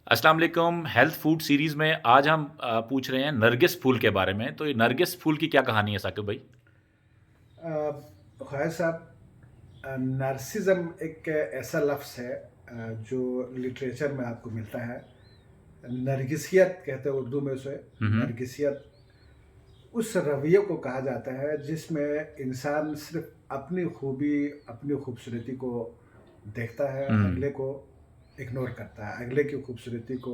अस्सलाम वालेकुम। Health food series में आज हम पूछ रहे हैं नरगिस फूल के बारे में। तो ये नरगिस फूल की क्या कहानी है साकिब भाई? ख्वाजा साहब, नार्सिज़म एक ऐसा लफ्ज़ है जो लिटरेचर में आपको मिलता है। नरगिसियत कहते हैं उर्दू में उसे। हुँ, हुँ। नरगिसियत उस रवैये को कहा जाता है जिसमें इंसान सिर्फ अपनी खूबी, अपनी खूबसूरती को देखता है, हुँ। अगले को इग्नोर करता है, अगले की खूबसूरती को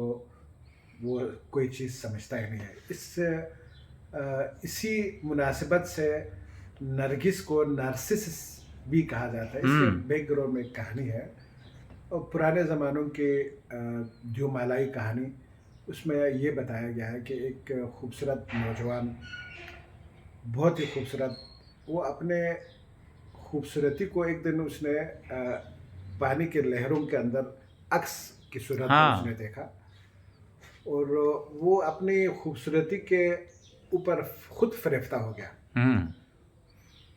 वो कोई चीज़ समझता ही नहीं है। इसी मुनासिबत से नरगिस को नार्सिसिस भी कहा जाता है। इसके हुँ। बैकग्राउंड में एक कहानी है और पुराने ज़मानों की द्युमालाई कहानी। उसमें ये बताया गया है कि एक खूबसूरत नौजवान, बहुत ही खूबसूरत, वो अपने खूबसूरती को एक दिन उसने पानी के लहरों के अंदर अक्स की सूरत में हाँ। उसने देखा और वो अपनी खूबसूरती के ऊपर खुद फ़रेफ़्ता हो गया। हुँ।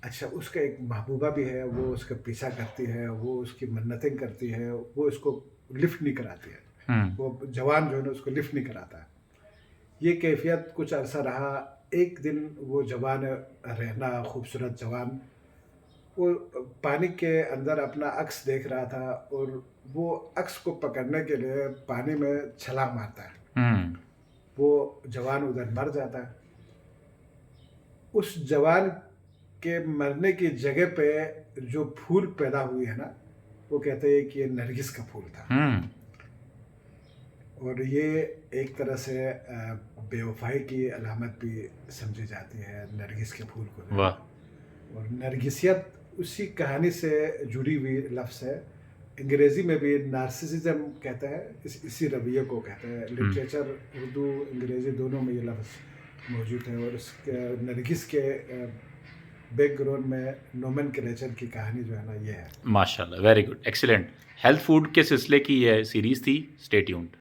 अच्छा, उसका एक महबूबा भी है, वो उसका पीछा करती है, वो उसकी मन्नतें करती है, वो उसको लिफ्ट नहीं कराती है। हुँ। वो जवान जो है ना उसको लिफ्ट नहीं कराता है। ये कैफ़ियत कुछ अरसा रहा। एक दिन वो जवान रहना खूबसूरत जवान, वो पानी के अंदर अपना अक्स देख रहा था और वो अक्स को पकड़ने के लिए पानी में छलांग मारता है। हुँ। वो जवान उधर मर जाता है। उस जवान के मरने की जगह पे जो फूल पैदा हुई है ना, वो कहते हैं कि ये नरगिस का फूल था। हुँ। और ये एक तरह से बेवफ़ाई की अलामत भी समझी जाती है नरगिस के फूल को जो है वाह! ना। और नरगिसियत उसी कहानी से जुड़ी हुई लफ्ज़ है। अंग्रेज़ी में भी नार्सिसिज़्म कहते हैं, इसी रवैये को कहते हैं। हुँ। लिटरेचर उर्दू, अंग्रेज़ी दोनों में ये लफ्ज़ मौजूद है और उसके नरगिस के बैकग्राउंड में नोमेनक्लेचर की कहानी जो है ना ये है। माशाल्लाह, very good, excellent. Health food के सिलसिले की ये सीरीज़ थी। Stay tuned.